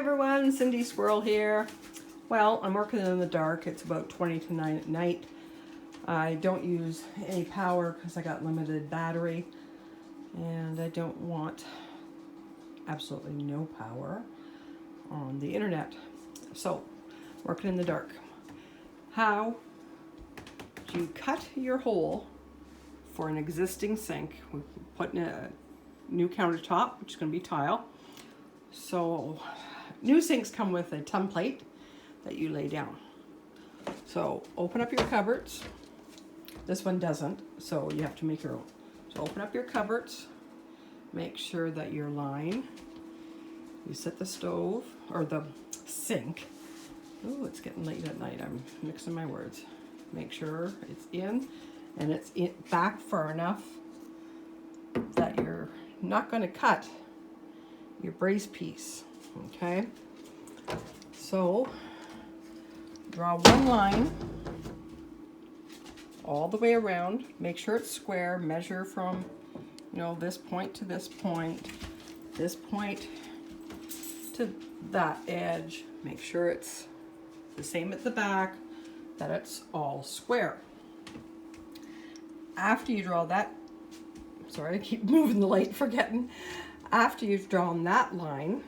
everyone, Cindy Squirrel here. Well, I'm working in the dark. It's about 20 to 9 at night. I don't use any power because I got limited battery and I don't want absolutely no power on the internet. So, working in the dark. How do you cut your hole for an existing sink? We're putting a new countertop, which is going to be tile. So, new sinks come with a template that you lay down. So, open up your cupboards. This one doesn't, so you have to make your own. So, open up your cupboards. Make sure that your line, you set the stove or the sink. Oh, it's getting late at night. I'm mixing my words. Make sure it's in and it's back far enough that you're not going to cut your brace piece. Okay, so draw one line all the way around. Make sure it's square. Measure from, this point to this point to that edge. Make sure it's the same at the back, that it's all square. After you draw that, sorry, I keep moving the light, forgetting. After you've drawn that line,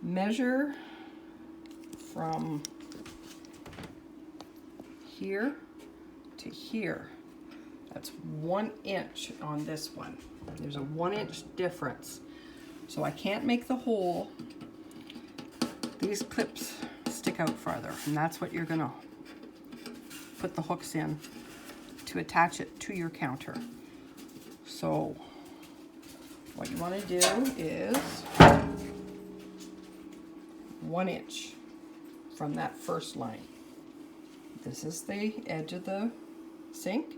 measure from here to here. That's 1 inch on this one. There's a 1 inch difference. So I can't make the hole. These clips stick out farther, and that's what you're gonna put the hooks in to attach it to your counter. So what you want to do is 1 inch from that first line. This is the edge of the sink.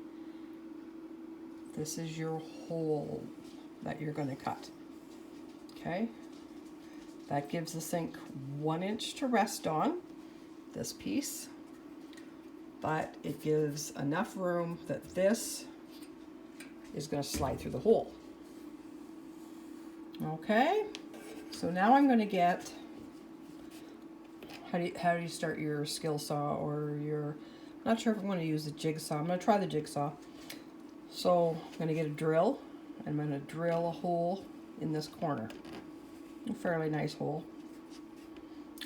This is your hole that you're going to cut. Okay? That gives the sink 1 inch to rest on, this piece, but it gives enough room that this is going to slide through the hole. Okay, so now I'm going to get, how do you start your skill saw or your, I'm not sure if I'm going to use the jigsaw. I'm going to try the jigsaw. So I'm going to get a drill. I'm going to drill a hole in this corner. A fairly nice hole.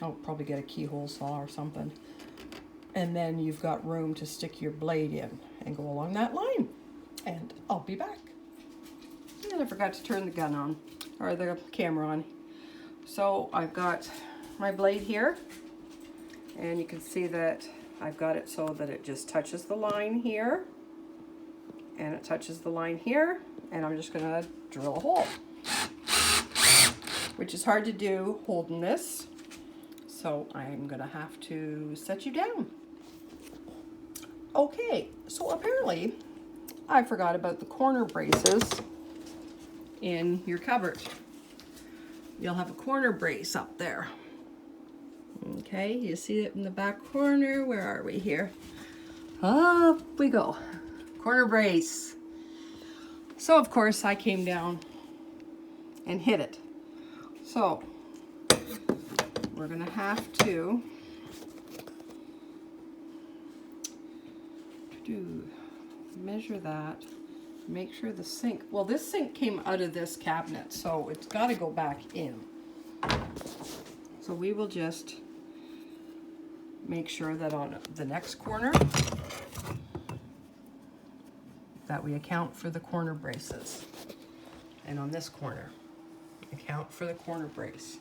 I'll probably get a keyhole saw or something. And then you've got room to stick your blade in and go along that line. And I'll be back. And I forgot to turn the gun on, or the camera on. So I've got my blade here, and you can see that I've got it so that it just touches the line here, and it touches the line here, and I'm just gonna drill a hole, which is hard to do holding this, so I'm gonna have to set you down. Okay, so apparently I forgot about the corner braces in your cupboard. You'll have a corner brace up there. Okay, you see it in the back corner. Where are we here? Up we go. Corner brace. So of course I came down and hit it. So we're gonna have to measure that. Make sure the sink, well, this sink came out of this cabinet, so it's got to go back in. So we will just make sure that on the next corner that we account for the corner braces. And on this corner, account for the corner brace.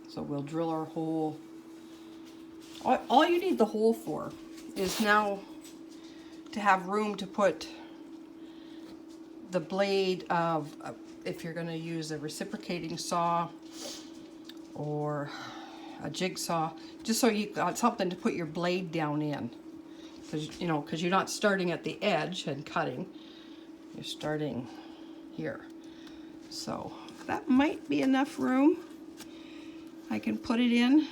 So we'll drill our hole. All you need the hole for is now to have room to put the blade of, if you're going to use a reciprocating saw or a jigsaw, just so you got something to put your blade down in, because you're not starting at the edge and cutting, you're starting here. So that might be enough room. I can put it in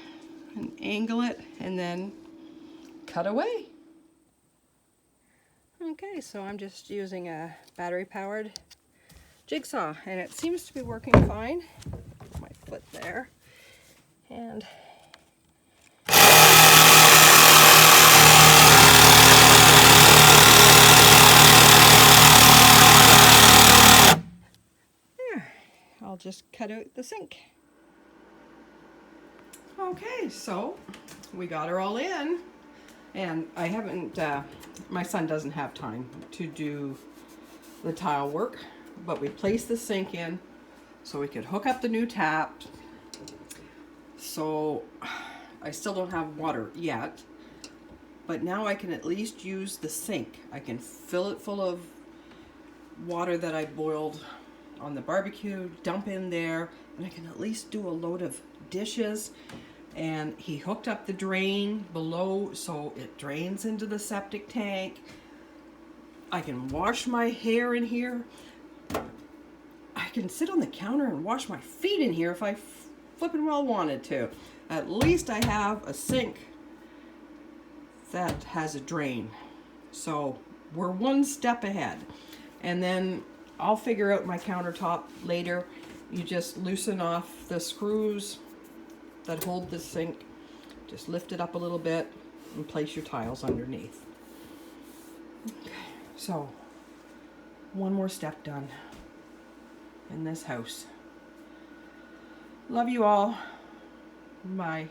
and angle it and then cut away. Okay, so I'm just using a battery-powered jigsaw, and it seems to be working fine. My foot there. And there, I'll just cut out the sink. Okay, so we got her all in, and I haven't, my son doesn't have time to do the tile work, but we placed the sink in so we could hook up the new tap. So I still don't have water yet, but now I can at least use the sink. I can fill it full of water that I boiled on the barbecue, dump in there, and I can at least do a load of dishes. And he hooked up the drain below so it drains into the septic tank. I can wash my hair in here. I can sit on the counter and wash my feet in here if I flippin' well wanted to. At least I have a sink that has a drain. So we're one step ahead. And then I'll figure out my countertop later. You just loosen off the screws that hold the sink. Just lift it up a little bit and place your tiles underneath. Okay, so one more step done in this house. Love you all. Bye.